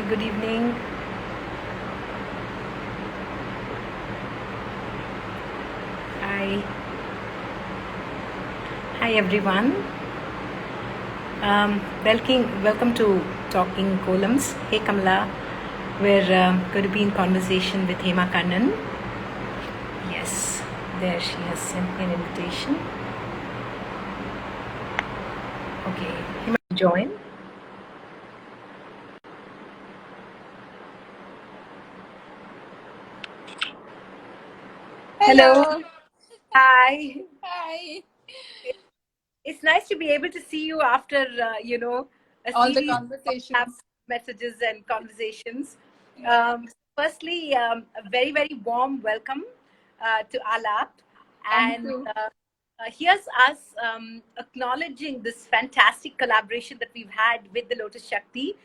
good evening. Hi. Hi, everyone. Welcome to Talking Columns. Hey, Kamala. We're going to be in conversation with Hema Kannan. Yes, there she has sent me an invitation. Okay, Hema, join. Hello. Hi. Hi. It's nice to be able to see you after, a All the series of conversations. messages and conversations. Yeah. Firstly, a very, very warm welcome to Alap. Thank And you. here's us acknowledging this fantastic collaboration that we've had with the Lotus Shakti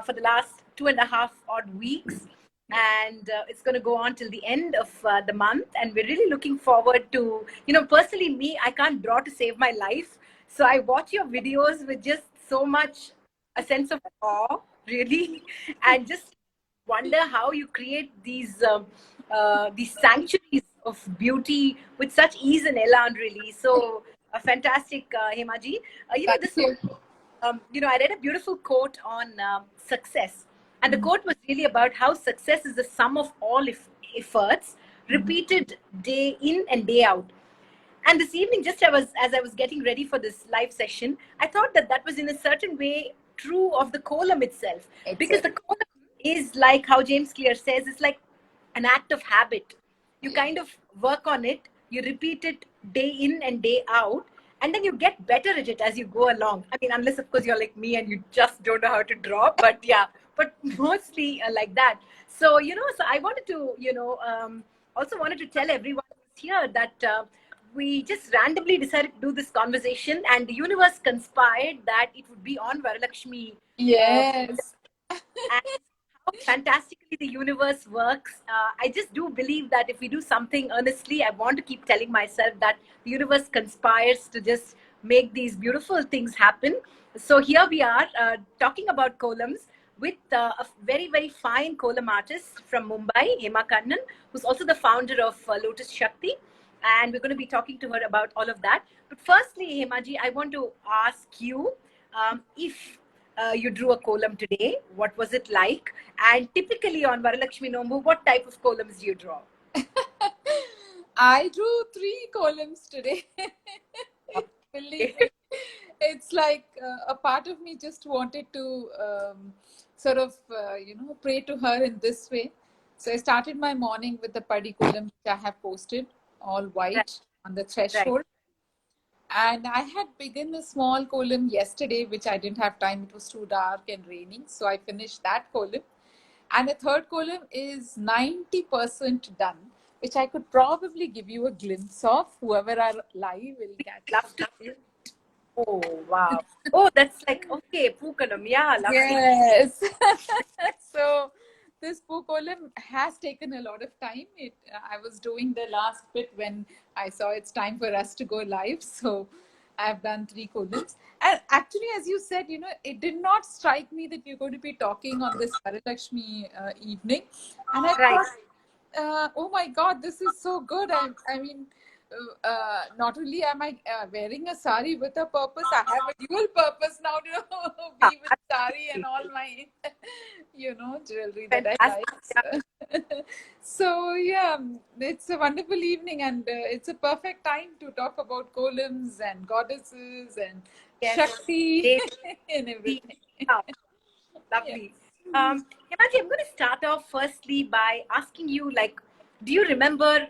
for the last 2.5 odd weeks. And it's going to go on till the end of the month. And we're really looking forward to, personally, me, I can't draw to save my life. So I watch your videos with just so much a sense of awe, really, and just wonder how you create these sanctuaries of beauty with such ease and elan, really. So fantastic, Hemaji. Thank This you. I read a beautiful quote on success, and the quote was really about how success is the sum of all efforts repeated day in and day out. And this evening, just as I was getting ready for this live session, I thought that that was in a certain way true of the column itself, because the Exactly. column is like how James Clear says, it's like an act of habit. You Yeah. kind of work on it, you repeat it day in and day out, and then you get better at it as you go along. I mean, unless of course you're like me and you just don't know how to draw, but yeah, but mostly like that. So so I wanted to also wanted to tell everyone here that we just randomly decided to do this conversation, and the universe conspired that it would be on Varalakshmi. Yes. And how fantastically the universe works. I just do believe that if we do something earnestly, I want to keep telling myself that the universe conspires to just make these beautiful things happen. So here we are talking about columns with a very, very fine column artist from Mumbai, Hema Kannan, who's also the founder of Lotus Shakti. And we're going to be talking to her about all of that. But firstly, Hemaji, I want to ask you if you drew a column today. What was it like? And typically on Varalakshmi Nombu, what type of columns do you draw? I drew 3 columns today. Believe me. It's like a part of me just wanted to sort of, pray to her in this way. So I started my morning with the Paddy column, which I have posted, all Right, white on the right. threshold. And I had begun a small column yesterday, which I didn't have time. It was too dark and raining. So I finished that column. And the third column is 90% done, which I could probably give you a glimpse of. Whoever are live will catch Love to see. Oh, wow. Oh, that's like, okay, Pookalam. Yeah, lovely. Yes. So this book column has taken a lot of time. I was doing the last bit when I saw it's time for us to go live. So I've done 3 columns. And actually, as you said, it did not strike me that you're going to be talking on this Varalakshmi evening. And I Right. thought, oh my God, this is so good. I mean, not only am I wearing a sari with a purpose, I have a dual purpose now to Yeah, be with sari and all my, jewelry that I fantastic. Yeah. like. So yeah, it's a wonderful evening, and it's a perfect time to talk about columns and goddesses and Yes. Shakti They, and everything. yeah, Yeah. lovely. Himanshu, I'm going to start off firstly by asking you, like, do you remember,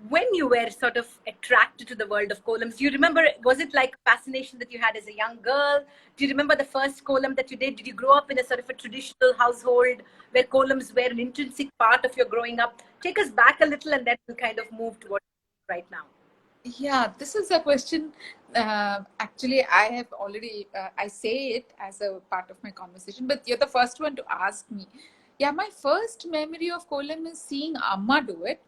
when you were sort of attracted to the world of columns? Do you remember, was it like fascination that you had as a young girl? Do you remember the first column that you did? Did you grow up in a sort of a traditional household where columns were an intrinsic part of your growing up? Take us back a little, and then we'll kind of move to what right now. Yeah, this is a question. Actually, I have already, I say it as a part of my conversation, but you're the first one to ask me. Yeah, my first memory of kolam is seeing Amma do it.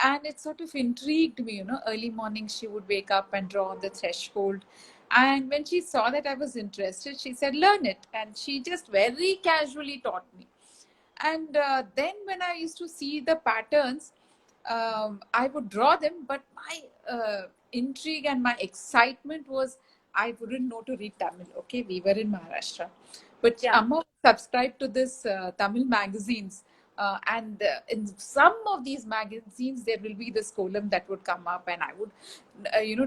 And it sort of intrigued me, early morning she would wake up and draw on the threshold. And when she saw that I was interested, she said, learn it. And she just very casually taught me. And then when I used to see the patterns, I would draw them, but my intrigue and my excitement was I wouldn't know to read Tamil. Okay, we were in Maharashtra, but Yeah. Amma subscribed to this Tamil magazines. And in some of these magazines, there will be this column that would come up, and I would,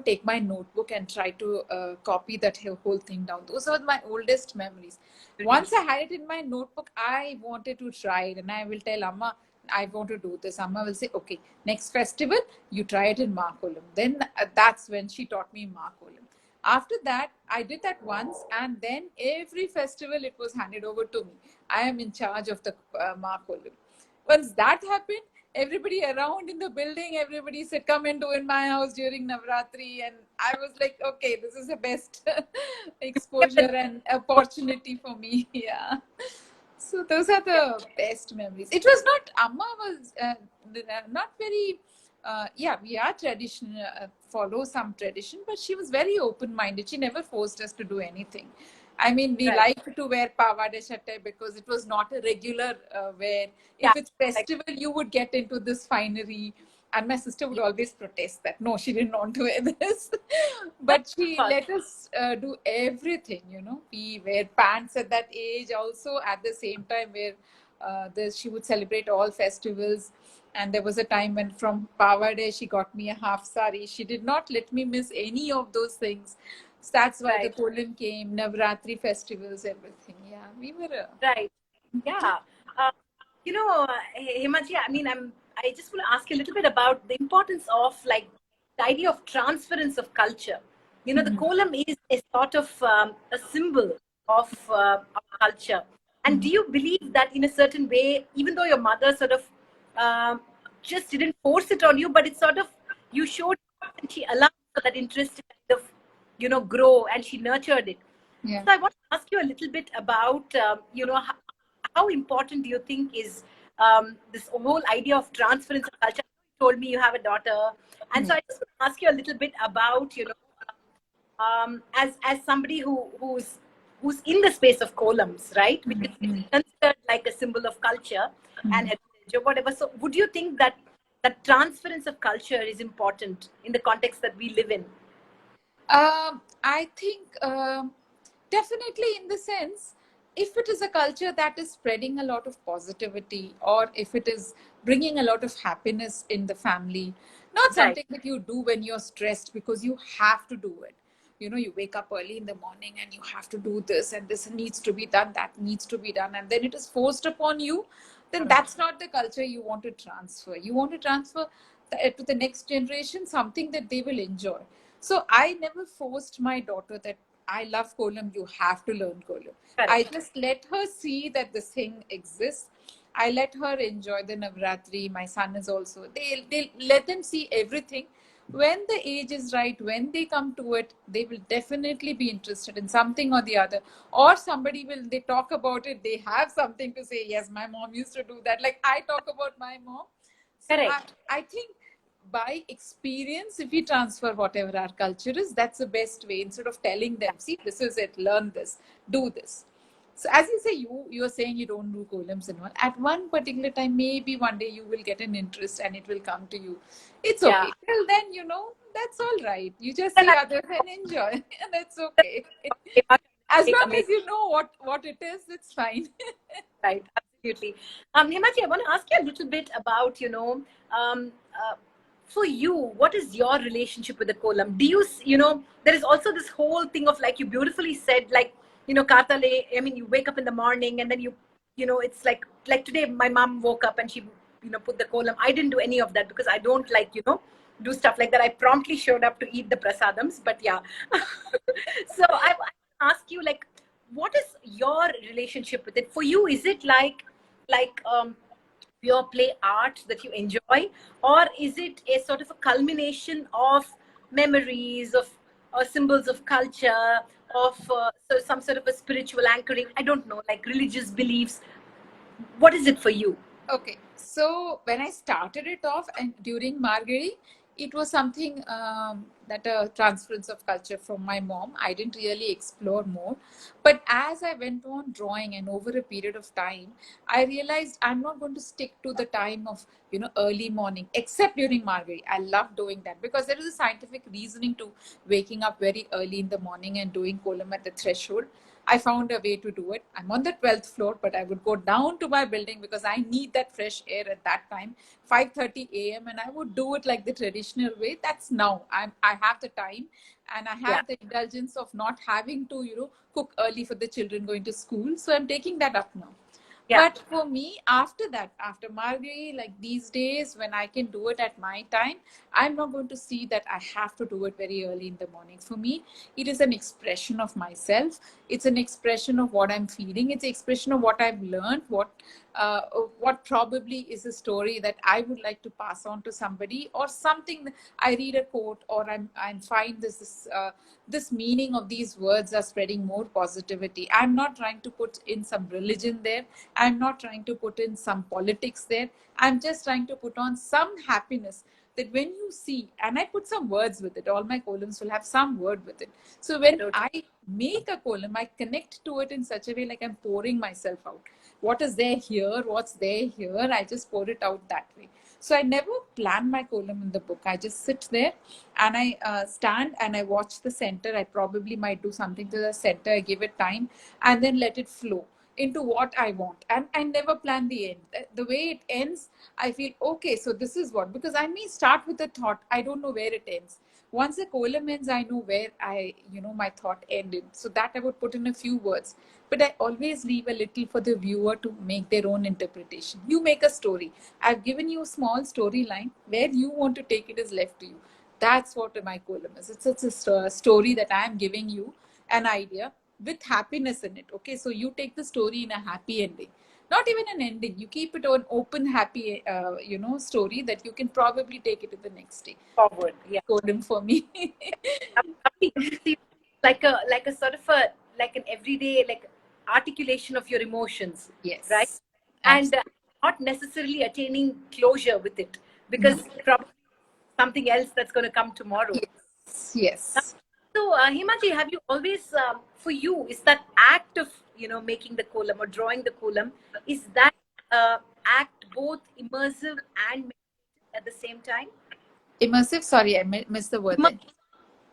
take my notebook and try to copy that whole thing down. Those are my oldest memories. Really? Once I had it in my notebook, I wanted to try it, and I will tell Amma, I want to do this. Amma will say, okay, next festival, you try it in Makolam. Then that's when she taught me Makolam. After that, I did that once, and then every festival it was handed over to me. I am in charge of the Makolam. Once that happened, everybody around in the building, everybody said, come and do in my house during Navratri. And I was like, okay, this is the best Yeah, exposure and opportunity for me. Yeah. So those are the best memories. It was not, Amma was not very, yeah, we are traditional, follow some tradition, but she was very open-minded. She never forced us to do anything. I mean, we right. like to wear pavada shatte because it was not a regular wear. Yeah, If it's like festival, you would get into this finery. And my sister would always protest that no, she didn't want to wear this. But she that. let us do everything. We wear pants at that age, also at the same time where she would celebrate all festivals. And there was a time when from Pavade she got me a half sari. She did not let me miss any of those things. So that's why the Right. Kolam came, Navratri festivals, everything. Yeah, we were. Right. Yeah. Uh, Himaji, I mean, I just want to ask you a little bit about the importance of like the idea of transference of culture. The kolam is a sort of a symbol of culture. And do you believe that in a certain way, even though your mother sort of um, just didn't force it on you, but it's sort of you showed and she allowed for that interest to kind of, grow and she nurtured it. Yeah. So I want to ask you a little bit about, how important do you think is this whole idea of transference of culture? You told me you have a daughter, and Yeah. so I just want to ask you a little bit about, as somebody who's in the space of columns, right, which is considered like a symbol of culture and heritage or whatever. So, would you think that that transference of culture is important in the context that we live in? I think definitely in the sense, if it is a culture that is spreading a lot of positivity, or if it is bringing a lot of happiness in the family, not Right. something that you do when you're stressed because you have to do it. You wake up early in the morning and you have to do this, and this needs to be done, that needs to be done, and then it is forced upon you. Then that's not the culture you want to transfer. You want to transfer to the next generation something that they will enjoy. So I never forced my daughter that I love kolam, you have to learn kolam. Correct. I just let her see that this thing exists. I let her enjoy the Navratri. My son is also, they let them see everything. When the age is right, when they come to it, they will definitely be interested in something or the other. Or somebody will, they talk about it, they have something to say. Yes, my mom used to do that. Like I talk about my mom. So Correct. I think by experience, if we transfer whatever our culture is, that's the best way. Instead of telling them, see, this is it, learn this, do this. So as you say, you're saying you don't do columns and all. At one particular time, maybe one day you will get an interest and it will come to you. It's Yeah. okay. Till then, that's all right. You just Then see I others and enjoy, and that's okay. As take long amazing. as you know what it is, it's fine. Right, absolutely. Himaji, I want to ask you a little bit about, for you, what is your relationship with the kolam? Do you, there is also this whole thing of like you beautifully said, like, Katale, I mean, you wake up in the morning and then it's like today my mom woke up and she, put the kolam. I didn't do any of that because I don't like, do stuff like that. I promptly showed up to eat the prasadams, but yeah. So I ask you, like, what is your relationship with it? For you, is it like pure play art that you enjoy, or is it a sort of a culmination of memories of or symbols of culture, of so some sort of a spiritual anchoring? I don't know, like religious beliefs. What is it for you? Okay, so when I started it off and during Margari, it was something that a transference of culture from my mom. I didn't really explore more. But as I went on drawing and over a period of time, I realized I'm not going to stick to the time of, early morning, except during Margari. I love doing that because there is a scientific reasoning to waking up very early in the morning and doing kolam at the threshold. I found a way to do it. I'm on the 12th floor, but I would go down to my building because I need that fresh air at that time, 5:30 a.m. And I would do it like the traditional way. That's now. I have the time and I Yeah. have the indulgence of not having to, cook early for the children going to school. So I'm taking that up now. Yeah. But for me, after that, after Margari, like these days when I can do it at my time, I'm not going to see that I have to do it very early in the morning. For me, it is an expression of myself. It's an expression of what I'm feeling. It's an expression of what I've learned, uh, what probably is a story that I would like to pass on to somebody, or something. I read a quote, or I'm find this meaning of these words are spreading more positivity. I'm not trying to put in some religion there. I'm not trying to put in some politics there. I'm just trying to put on some happiness, that when you see, and I put some words with it, all my columns will have some word with it. So I when don't. I make a column, I connect to it in such a way like I'm pouring myself out. What is there here? What's there here? I just pour it out that way. So I never plan my column in the book. I just sit there and I stand and I watch the center. I probably might do something to the center. I give it time and then let it flow into what I want. And I never plan the end. The way it ends, I feel, okay, so this is what, because I may start with a thought. I don't know where it ends. Once the column ends, I know where my thought ended. So that I would put in a few words. But I always leave a little for the viewer to make their own interpretation. You make a story. I've given you a small storyline. Where you want to take it is left to you. That's what my column is. It's a story that I'm giving you an idea with happiness in it. Okay, so you take the story in a happy ending, not even an ending. You keep it an open, happy, story that you can probably take it to the next day. Forward. Yeah. Column for me. Lovely. See, like a sort of a like an everyday like articulation of your emotions, right? Yes, And absolutely. not necessarily attaining closure with it No. because probably something else that's going to come tomorrow. Yes, yes. So, Himaji, have you always, for you, is that act of making the column or drawing the column, is that act both immersive and meditative at the same time? Immersive. Sorry, I missed the word then.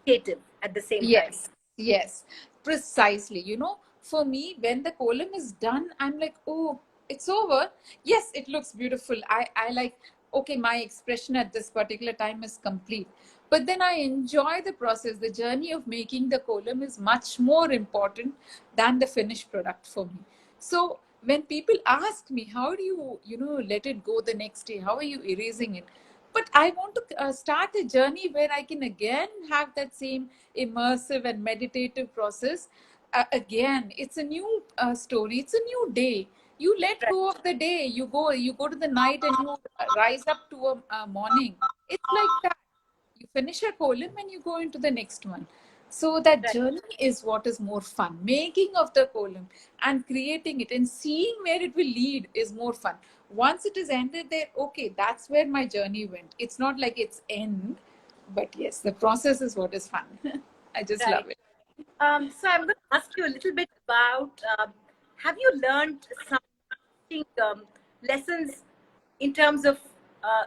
Immersive at the same time. Yes, yes, precisely. For me, when the column is done, I'm like, oh, it's over. Yes, it looks beautiful. I like, okay, my expression at this particular time is complete. But then I enjoy the process. The journey of making the column is much more important than the finished product for me. So when people ask me, how do you, let it go the next day? How are you erasing it? But I want to start a journey where I can again have that same immersive and meditative process. Again, it's a new story. It's a new day. You let Right, go of the day. You go to the night and you rise up to a morning. It's like that. You finish a column and you go into the next one. So that right, journey is what is more fun. Making of the column and creating it and seeing where it will lead is more fun. Once it is ended there, okay, that's where my journey went. It's not like it's end, but yes, the process is what is fun. I just right. love it. So I'm going to ask you a little bit about, have you learned some lessons in terms of uh,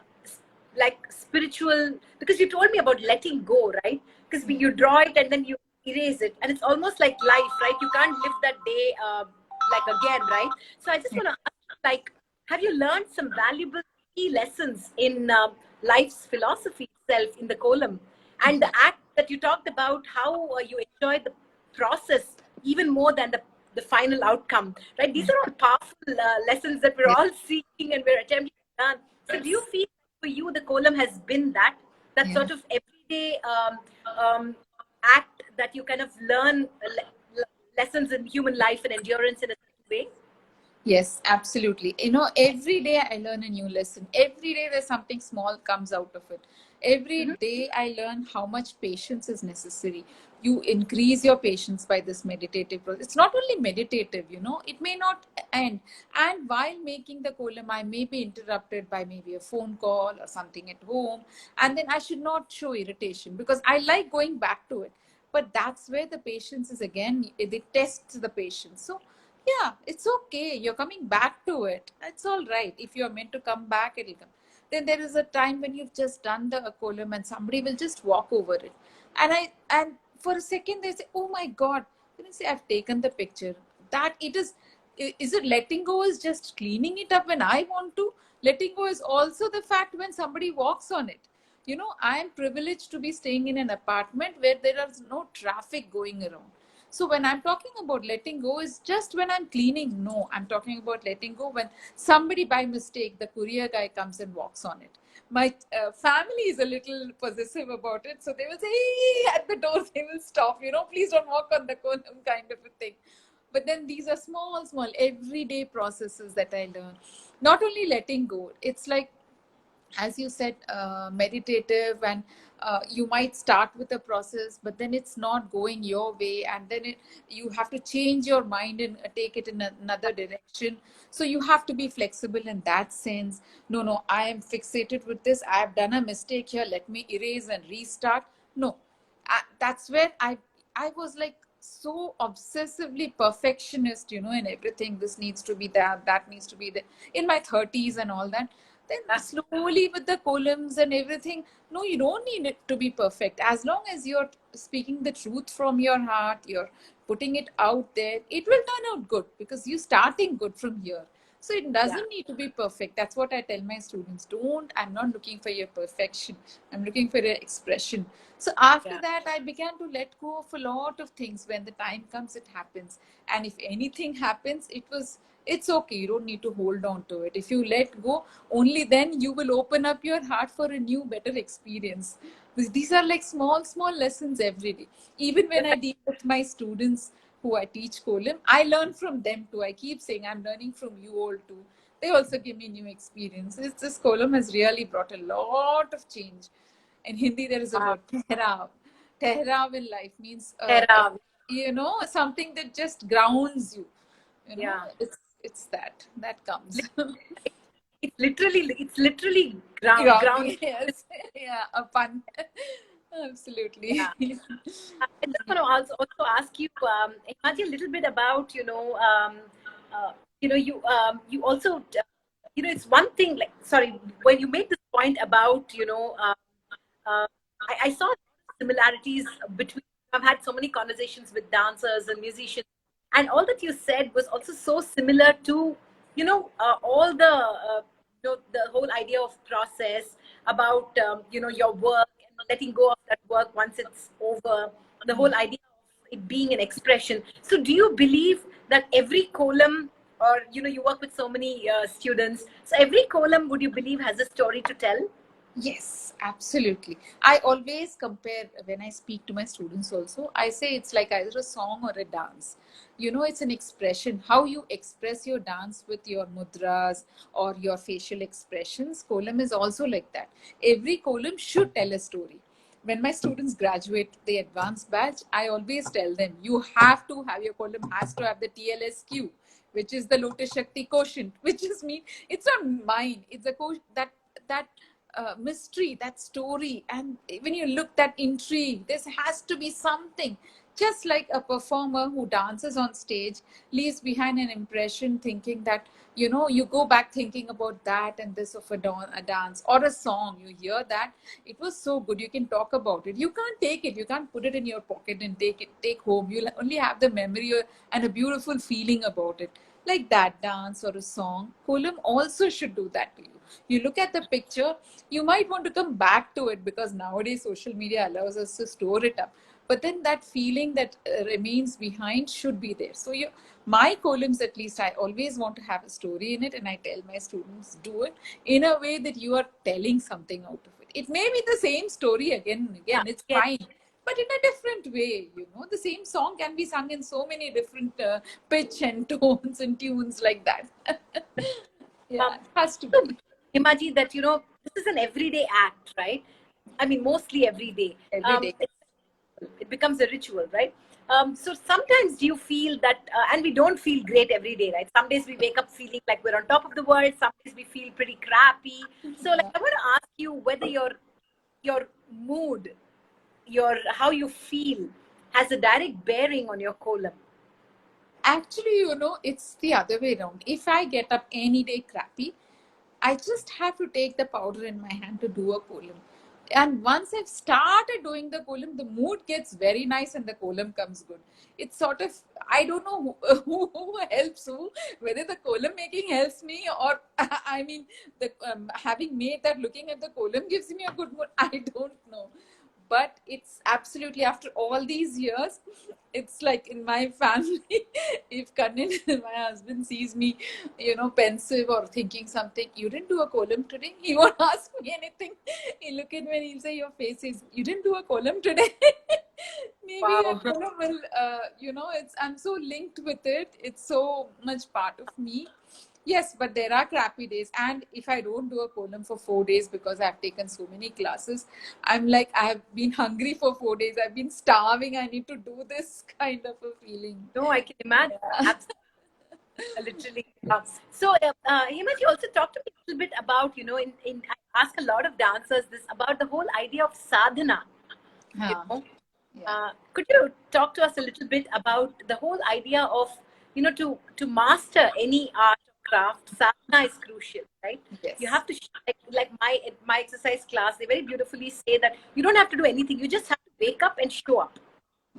like spiritual, because you told me about letting go, right? Because you draw it and then you erase it and it's almost like life, right? You can't live that day like again, right? So I just want to ask you, like, have you learned some valuable key lessons in life's philosophy itself in the column, and the act that you talked about, how you enjoy the process even more than the final outcome, right? These are all powerful lessons that we're Yes. all seeking and we're attempting to learn. So do you feel for you the column has been that Yeah. sort of everyday act that you kind of learn lessons in human life and endurance in a certain way? Yes, absolutely. Every day I learn a new lesson. Every day there's something small comes out of it. Every Mhm. day I learn how much patience is necessary. You increase your patience by this meditative process. It's not only meditative, it may not end. And while making the kolam, I may be interrupted by maybe a phone call or something at home. And then I should not show irritation because I like going back to it. But that's where the patience is again, it tests the patience. So yeah, it's okay. You're coming back to it. It's all right. If you're meant to come back, it'll come. Then there is a time when you've just done the column and somebody will just walk over it. And for a second they say, oh my God. Then I say, I've taken the picture. That it is it letting go is just cleaning it up when I want to? Letting go is also the fact when somebody walks on it. I am privileged to be staying in an apartment where there is no traffic going around. So when I'm talking about letting go is just when I'm cleaning. No, I'm talking about letting go when somebody by mistake, the courier guy comes and walks on it. My family is a little possessive about it. So they will say, hey, at the door, they will stop, please don't walk on the column kind of a thing. But then these are small, small everyday processes that I learn. Not only letting go, it's like as you said, meditative, and you might start with a process but then it's not going your way, and then you have to change your mind and take it in another direction. So you have to be flexible in that sense. No, no, I am fixated with this, I have done a mistake here, let me erase and restart. No, that's where I was like so obsessively perfectionist, in everything. This needs to be that needs to be there in my 30s and all that. Then Yeah. slowly with the columns and everything, no, you don't need it to be perfect. As long as you're speaking the truth from your heart, you're putting it out there, it will turn out good because you're starting good from here. So it Yeah. doesn't need to be perfect. That's what I tell my students. I'm not looking for your perfection, I'm looking for your expression. So after Yeah. that I began to let go of a lot of things. When the time comes, it happens. And if anything happens, it's okay. You don't need to hold on to it. If you let go, only then you will open up your heart for a new, better experience. These are like small, small lessons every day. Even when I deal with my students who I teach kolam, I learn from them too. I keep saying, I'm learning from you all too. They also give me new experiences. This kolam has really brought a lot of change. In Hindi, there is a Wow. word, tehrav. Tehrav in life means, Tera. something that just grounds you. Yeah. It's that comes. It's literally grounding. Grounding, yes. Yeah, a pun. Absolutely. Yeah. I just want to also ask you, Himaji, a little bit about, you also, it's one thing, like, sorry, when you made this point about, uh, I saw similarities between, I've had so many conversations with dancers and musicians, and all that you said was also so similar to, all the whole idea of process about, your work and letting go of that work once it's over, the whole idea of it being an expression. So do you believe that every column, or, you work with so many students, so every column, would you believe, has a story to tell? Yes, absolutely. I always compare when I speak to my students also. I say it's like either a song or a dance. It's an expression. How you express your dance with your mudras or your facial expressions. Kolam is also like that. Every kolam should tell a story. When my students graduate the advanced batch, I always tell them you have to have your kolam has to have the TLSQ, which is the Lotus Shakti quotient, which is mean it's not mine. It's a that mystery, that story. And when you look that intrigue, this has to be something. Just like a performer who dances on stage leaves behind an impression, thinking that, you go back thinking about that and this of a dance or a song. You hear that it was so good, you can talk about it. You can't take it, you can't put it in your pocket and take home. You'll only have the memory and a beautiful feeling about it. Like that dance or a song, kolam also should do that to you. You look at the picture, you might want to come back to it because nowadays social media allows us to store it up. But then that feeling that remains behind should be there. So my columns, at least, I always want to have a story in it, and I tell my students, do it in a way that you are telling something out of it. It may be the same story again and Yeah. again. It's Yes. fine. But in a different way, the same song can be sung in so many different pitch and tones and tunes like that. Yeah, Um, it has to so, be. Himaji, that, this is an everyday act, right? I mean, mostly every day. every day. It becomes a ritual, right? So sometimes do you feel that, and we don't feel great every day, right? Some days we wake up feeling like we're on top of the world. Some days we feel pretty crappy. So, like, Yeah. I want to ask you whether your mood, your how you feel, has a direct bearing on your colon. Actually, it's the other way around. If I get up any day crappy, I just have to take the powder in my hand to do a column. And once I've started doing the column, the mood gets very nice and the column comes good. It's sort of, I don't know who helps who, whether the column making helps me or, I mean, the having made that looking at the column gives me a good mood. I don't know. But it's absolutely, after all these years, it's like in my family, if Kannan, my husband, sees me, pensive or thinking something, you didn't do a column today? He won't ask me anything. He'll look at me and he'll say, your face is, you didn't do a column today? Maybe a Wow. column will, I'm so linked with it. It's so much part of me. Yes, but there are crappy days. And if I don't do a column for 4 days because I've taken so many classes, I'm like, I've been hungry for 4 days. I've been starving. I need to do this kind of a feeling. No, I can imagine. Yeah. Absolutely. Literally. So, Hema, you also talked to me a little bit about, I ask a lot of dancers this about the whole idea of sadhana. You Huh. know, Yeah. could you talk to us a little bit about the whole idea of, to master any art or craft, sadhana is crucial, right? You Yes. have to, like my exercise class, they very beautifully say that you don't have to do anything. You just have to wake up and show up,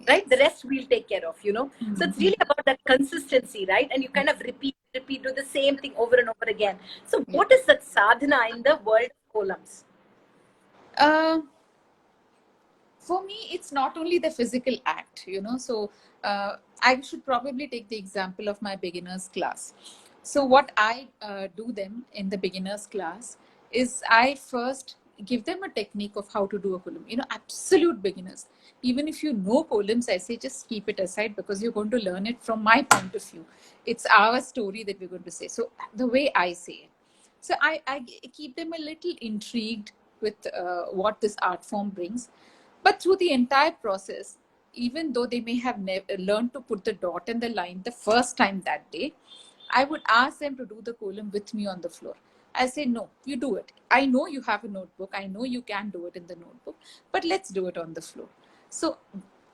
right? The Yes. rest we'll take care of, so it's really about that consistency, right? And you kind of repeat, do the same thing over and over again. So Yeah. what is that sadhana in the world of columns? Uh, for me, it's not only the physical act, so I should probably take the example of my beginners class. So what I do them in the beginners class is I first give them a technique of how to do a column, absolute beginners. Even if you know columns, I say just keep it aside because you're going to learn it from my point of view. It's our story that we're going to say, so the way I say it. So I keep them a little intrigued with what this art form brings. But through the entire process, even though they may have learned to put the dot and the line the first time that day, I would ask them to do the column with me on the floor. I say, no, you do it. I know you have a notebook. I know you can do it in the notebook, but let's do it on the floor. So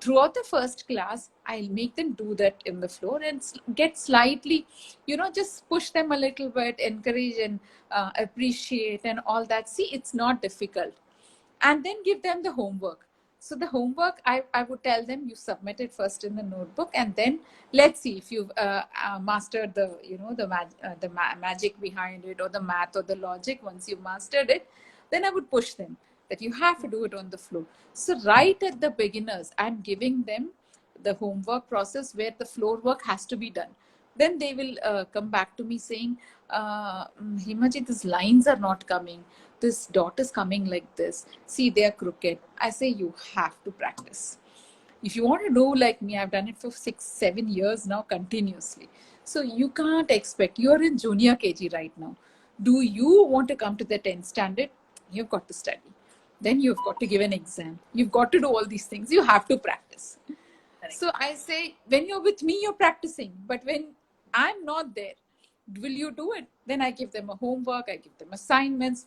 throughout the first class, I'll make them do that in the floor and get slightly, just push them a little bit, encourage and appreciate and all that. See, it's not difficult. And then give them the homework. So the homework, I would tell them, you submit it first in the notebook, and then let's see if you've mastered the, magic behind it, or the math or the logic. Once you've mastered it, then I would push them that you have to do it on the floor. So right at the beginners, I'm giving them the homework process where the floor work has to be done. Then they will come back to me saying, Himaji, these lines are not coming. This dot is coming like this. See, they are crooked. I say, you have to practice. If you want to do like me, I've done it for 6-7 years now continuously. So you can't expect, you're in junior KG right now. Do you want to come to the 10th standard? You've got to study. Then you've got to give an exam. You've got to do all these things. You have to practice. Correct. So I say, when you're with me, you're practicing. But when I'm not there, will you do it? Then I give them a homework, I give them assignments,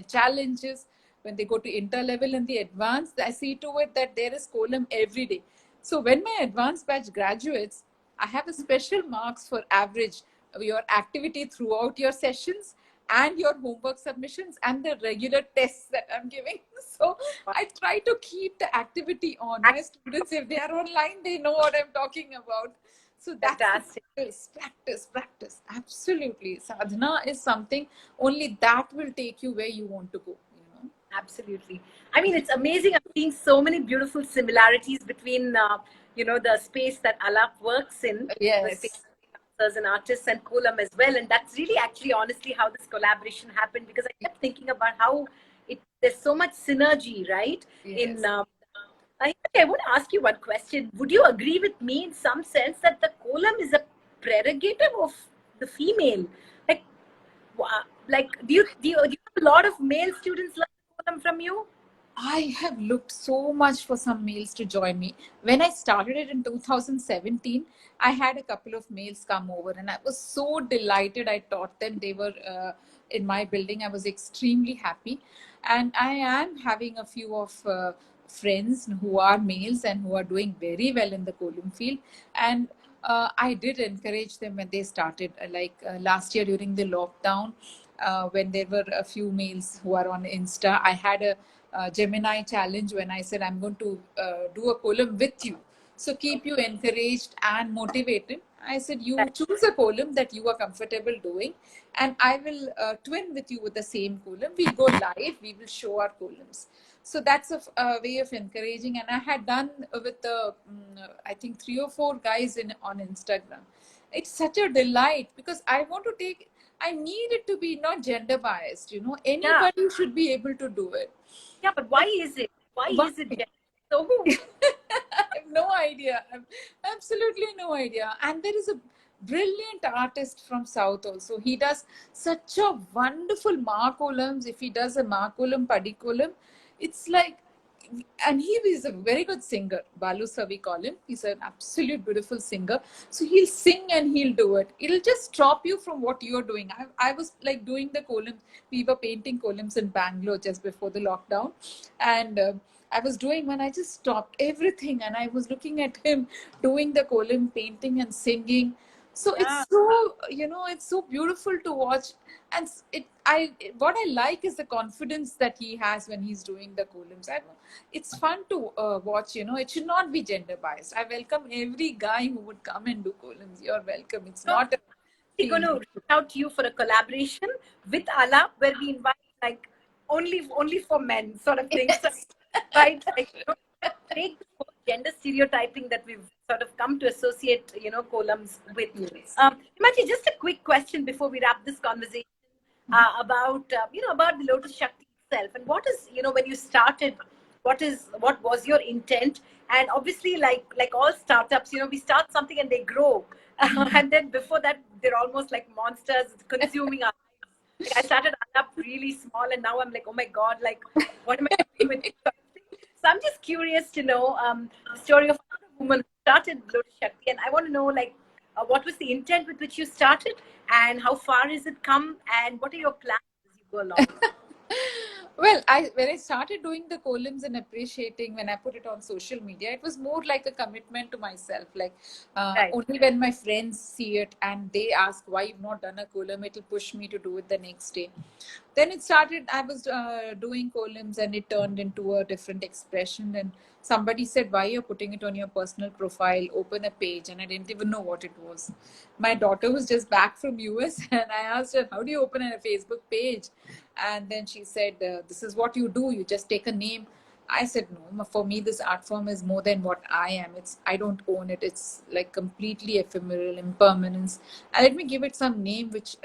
challenges. When they go to inter-level and the advanced, I see to it that there is column every day. So when my advanced batch graduates, I have a special marks for average your activity throughout your sessions and your homework submissions and the regular tests that I'm giving. So I try to keep the activity on. My students, if they are online, they know what I'm talking about. So that's the Fantastic. practice. Absolutely. Sadhana is something only that will take you where you want to go. Absolutely. I mean, it's amazing. I'm seeing so many beautiful similarities between, the space that Alap works in, Yes. dancers and artists, and Kolam as well. And that's really actually, honestly, how this collaboration happened, because I kept thinking about how there's so much synergy, right? In Yes. I want to ask you one question. Would you agree with me in some sense that the Kolam is a prerogative of the female? Like, like, do you have a lot of male students learn Kolam from you? I have looked so much for some males to join me. When I started it in 2017, I had a couple of males come over, and I was so delighted. I taught them. They were in my building. I was extremely happy. And I am having a few of friends who are males and who are doing very well in the column field. And I did encourage them when they started, last year during the lockdown, when there were a few males who are on Insta. I had a Gemini challenge when I said I'm going to do a column with you. So keep you encouraged and motivated. I said you choose a column that you are comfortable doing, and I will twin with you with the same column. We'll go live. We will show our columns. So that's a way of encouraging. And I had done with I think 3 or 4 guys in on Instagram. It's such a delight because I want to take. I need it to be not gender biased. You know, Yeah, anybody should be able to do it. yeah, but why is it? Why Why? is it so? I have no idea. I have absolutely no idea. And there is a brilliant artist from South also. He does such a wonderful Makollams. If he does a Makollam, Padikolam, it's like, and he is a very good singer. Balu sir, we call him. He's an absolute beautiful singer. So he'll sing and he'll do it. It'll just stop you from what you're doing. I was like doing the columns. We were painting columns in Bangalore just before the lockdown. And I was doing when I just stopped everything and I was looking at him doing the column painting and singing. So Yeah, it's so, it's so beautiful to watch. And what I like is the confidence that he has when he's doing the columns. It's fun to watch. It should not be gender biased. I welcome every guy who would come and do columns. You're welcome. It's so not a we're going to female. reach out to you for a collaboration with Ala, where we invite like only for men sort of thing. So, Yes. right, like, break the whole gender stereotyping that we've sort of come to associate, columns with. Yes. Himanshu, just a quick question before we wrap this conversation about, about the Lotus Shakti itself, and what is, when you started, what was your intent? And obviously, like all startups, we start something and they grow, and then before that, they're almost like monsters consuming our lives. Like I started up really small, and now I'm like, oh my god, like what am I doing with this? So I'm just curious to know the story of another woman who started Lotus Shakti, and I want to know like what was the intent with which you started, and how far has it come, and what are your plans as you go along? Well, when I started doing the columns and appreciating when I put it on social media, it was more like a commitment to myself. Like Right. only when my friends see it and they ask why you've not done a column, it'll push me to do it the next day. Then it started. I was doing columns and it turned into a different expression. And somebody said, "Why you're putting it on your personal profile? Open a page." And I didn't even know what it was. My daughter was just back from US, and I asked her, "How do you open a Facebook page?" And then she said, "This is what you do. You just take a name." I said, "No, for me, this art form is more than what I am. I don't own it. It's like completely ephemeral, impermanence. And let me give it some name which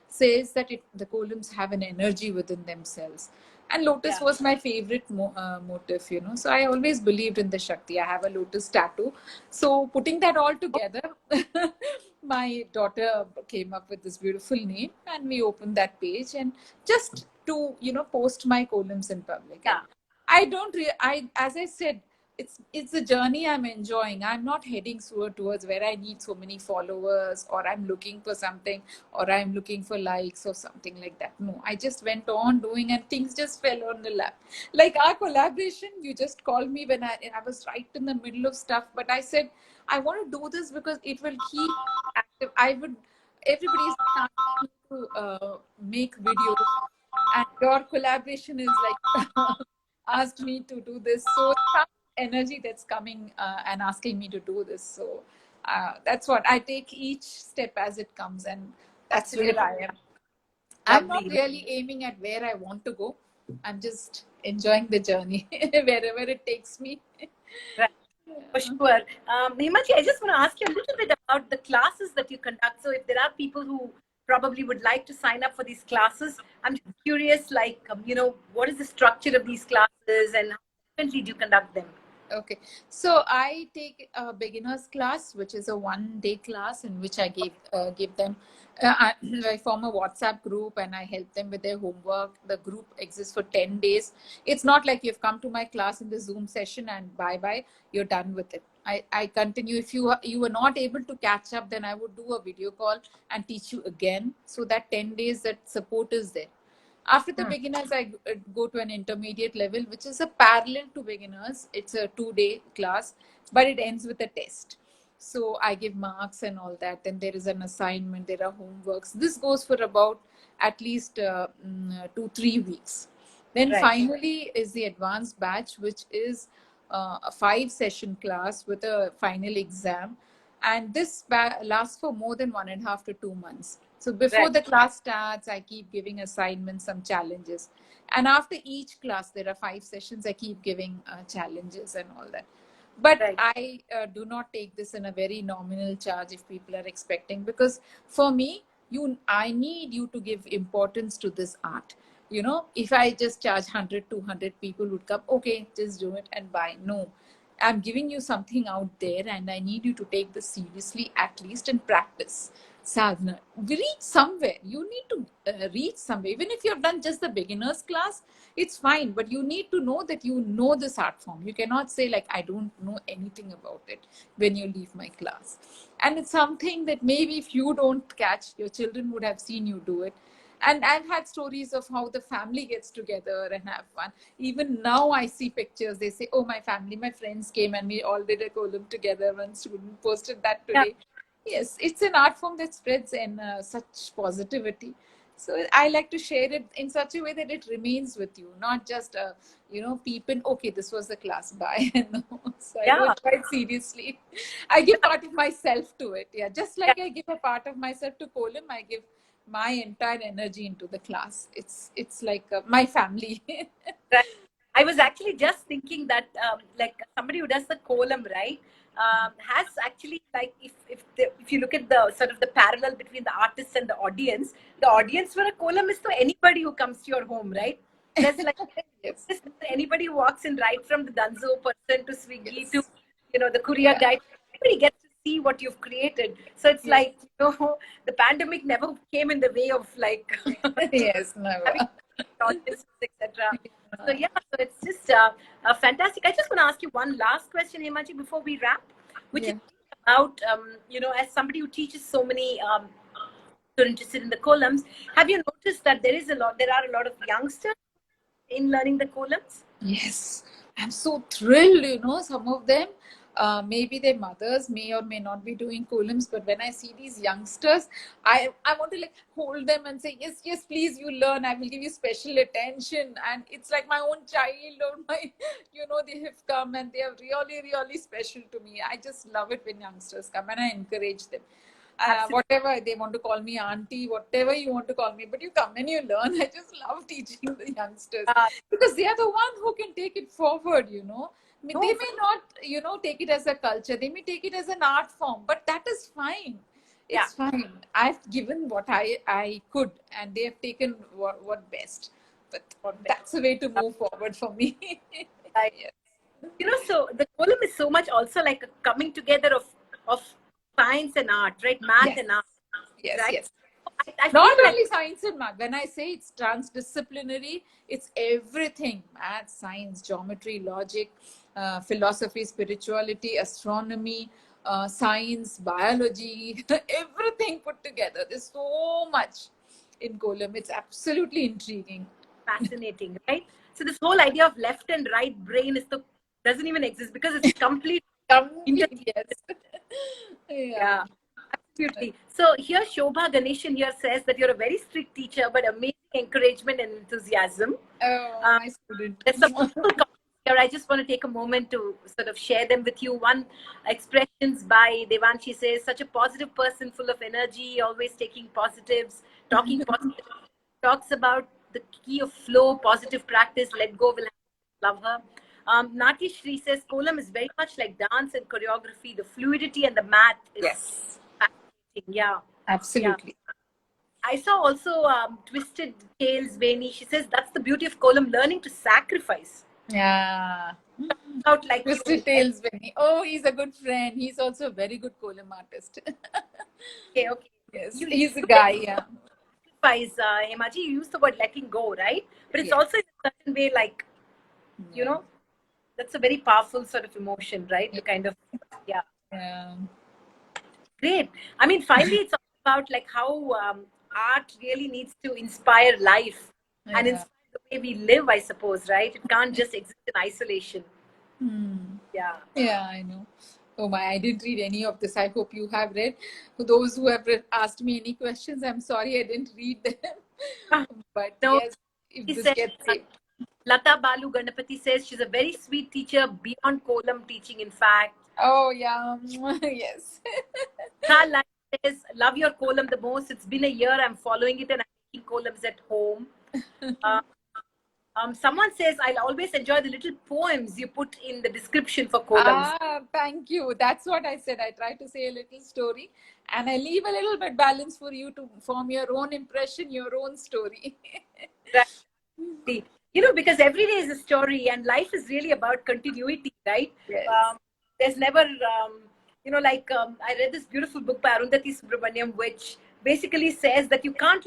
says that the columns have an energy within themselves." And lotus Yeah. was my favorite motif. So I always believed in the Shakti. I have a lotus tattoo. So putting that all together, my daughter came up with this beautiful name, and we opened that page and just to post my columns in public. And Yeah. I don't I as I said, it's a journey I'm enjoying. I'm not heading towards where I need so many followers, or I'm looking for something, or I'm looking for likes or something like that. No, I just went on doing and things just fell on the lap. Like our collaboration, you just called me when I was right in the middle of stuff, but I said I want to do this because it will keep active. Everybody's asking me to make videos, and your collaboration is like asked me to do this. So some energy that's coming and asking me to do this. So that's what I take each step as it comes, and that's where Absolutely. I am. I'm not Lovely. really aiming at where I want to go. I'm just enjoying the journey wherever it takes me. Right. For sure. Himanshu, I just want to ask you a little bit about the classes that you conduct. So, if there are people who probably would like to sign up for these classes, I'm just curious, like, what is the structure of these classes and how frequently do you conduct them? Okay, so I take a beginners class, which is a 1 day class in which I give them. I form a WhatsApp group and I help them with their homework. The group exists for 10 days. It's not like you've come to my class in the Zoom session and bye bye, you're done with it. I continue. If you were not able to catch up, then I would do a video call and teach you again, so that 10 days that support is there. After the Hmm. beginners, I go to an intermediate level, which is a parallel to beginners. It's a 2 day class, but it ends with a test. So I give marks and all that. Then there is an assignment, there are homeworks. This goes for about at least 2 3 weeks. Then Right. finally is the advanced batch, which is a 5 session class with a final exam. And this lasts for more than 1.5 to 2 months. So before Right. the class starts, I keep giving assignments, some challenges. And after each class, there are 5 sessions, I keep giving challenges and all that. But Right. I do not take this in a very nominal charge if people are expecting, because for me, I need you to give importance to this art. If I just charge 100 200, people would come, okay, just do it and buy. No, I'm giving you something out there and I need you to take this seriously, at least in practice. Sadhana, we reach somewhere. You need to reach somewhere. Even if you have done just the beginners class, it's fine. But you need to know that you know this art form. You cannot say, like, I don't know anything about it when you leave my class. And it's something that maybe if you don't catch, your children would have seen you do it. And I've had stories of how the family gets together and have fun. Even now I see pictures, they say, oh, my family, my friends came and we all did a column together. One student posted that Yeah. today. Yes, it's an art form that spreads in such positivity. So I like to share it in such a way that it remains with you, not just peep in, okay, this was the class, bye. No, so I do Yeah. it quite seriously. I give part of myself to it. Yeah, just Yeah. like I give a part of myself to column, I give my entire energy into the class. It's like my family. Right. I was actually just thinking that, like somebody who does the column, right, has actually, like, if you look at the sort of the parallel between the artist and the audience for a column is to anybody who comes to your home, right? There's like Yes, just anybody who walks in, right from the Dunzo person to Swiggy to yes, the courier yeah, guy. Everybody gets to see what you've created. So it's yes, like the pandemic never came in the way of like yes, having never. audiences, etc. So yeah, so it's just fantastic. I just want to ask you one last question, Hemaji, before we wrap, which is Yeah. about as somebody who teaches so many who are interested in the columns, have you noticed that there are a lot of youngsters in learning the columns? Yes, I'm so thrilled. Some of them, maybe their mothers may or may not be doing columns, but when I see these youngsters, I want to like hold them and say, yes, yes, please, you learn. I will give you special attention. And it's like my own child or my, they have come and they are really, really special to me. I just love it when youngsters come and I encourage them. Absolutely. Whatever they want to call me, auntie, whatever you want to call me, but you come and you learn. I just love teaching the youngsters, Uh, because they are the one who can take it forward. They no, may not take it as a culture, they may take it as an art form, but that is fine. yeah, It's fine. I've given what I could and they have taken what best, but not bad. that's a way to move forward for me. Like, Yes, so the column is so much also like a coming together of science and art, right? Math yes, and art, yes, right? yes. I feel Not like only science and math. When I say it's transdisciplinary, it's everything: math, science, geometry, logic, philosophy, spirituality, astronomy, science, biology, everything put together. There's so much in Golem. It's absolutely intriguing. fascinating, right? So this whole idea of left and right brain doesn't even exist because it's complete inter. Complete, yes. Yeah. Yeah, absolutely. So here Shobha Ganeshan here says that you're a very strict teacher, but amazing encouragement and enthusiasm. Oh, Um, my student. there's some beautiful comments here. I just want to take a moment to sort of share them with you. One expressions by Devanshi says, such a positive person, full of energy, always taking positives, talking positive, talks about the key of flow, positive practice, let go will love her. Nati Shri says, Kolam is very much like dance and choreography. The fluidity and the math is Yes, fascinating. Yeah. Yeah. absolutely. I saw also Twisted Tales Veni. She says that's the beauty of Kolam, learning to sacrifice. Yeah. Out like Twisted you. Tales Benny. Oh, he's a good friend. He's also a very good kolam artist. Okay, okay. Yes, You he's a said guy. Yeah. sacrifice, Hemaji. You used the word letting go, right? But it's Yeah. also in a certain way like, you Yeah. know, that's a very powerful sort of emotion, right? To kind of, yeah, Yeah. great. I mean, finally, it's all about like how art really needs to inspire life and Yeah. inspire the way we live, I suppose, right? It can't just exist in isolation. Hmm. Yeah. Yeah, I know. Oh my, I didn't read any of this. I hope you have read. For those who have asked me any questions, I'm sorry I didn't read them. Ah, But no, yes, if he this said, gets saved. Lata Balu Ganapati says she's a very sweet teacher beyond kolam teaching, in fact. Oh, yeah. Yes. Lai says, love your kolam the most. It's been a year. I'm following it and I'm making kolams at home. Uh, someone says, I'll always enjoy the little poems you put in the description for kolams. Thank you. That's what I said. I try to say a little story and I leave a little bit balance for you to form your own impression, your own story. Right. Because every day is a story and life is really about continuity, right? Yes. Um, there's never, I read this beautiful book by Arundhati Subramaniam, which basically says that you can't,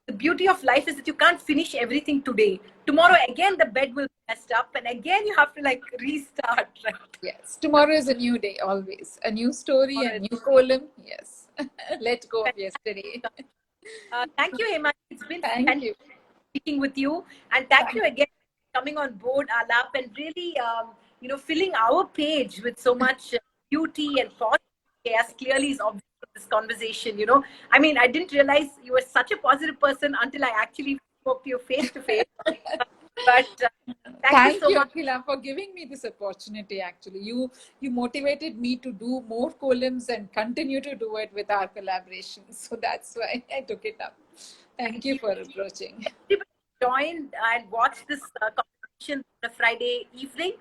the beauty of life is that you can't finish everything today. Tomorrow, again, the bed will be messed up and again you have to like restart, right? Yes. Tomorrow is a new day, always. A new story, a Tomorrow new column. Yes. Let go of yesterday. thank you, Hema. It's been Thank fantastic you. speaking with you. And thank Thank you again for coming on board our lap and really, filling our page with so much beauty and positivity, as clearly is obvious from this conversation. I mean, I didn't realize you were such a positive person until I actually spoke to you face to face. But thank you Thank so you, much. Akhila, for giving me this opportunity. Actually, you motivated me to do more columns and continue to do it with our collaboration. So that's why I took it up. Thank Thank you you. for approaching. Everybody join and watch this competition on a Friday evening.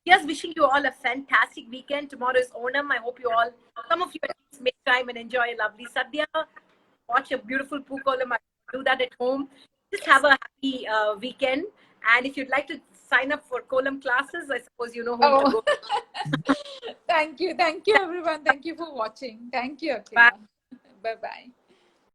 Just wishing you all a fantastic weekend. Tomorrow is Onam. I hope you all, some of you at least, make time and enjoy a lovely sadhya. Watch a beautiful Pookolam. Do that at home. Just have Yes. a happy weekend. And if you'd like to sign up for Kolam classes, I suppose you know whom to Oh, go. thank you, everyone. Thank you for watching. Thank you, Bye. Akhila. Bye bye.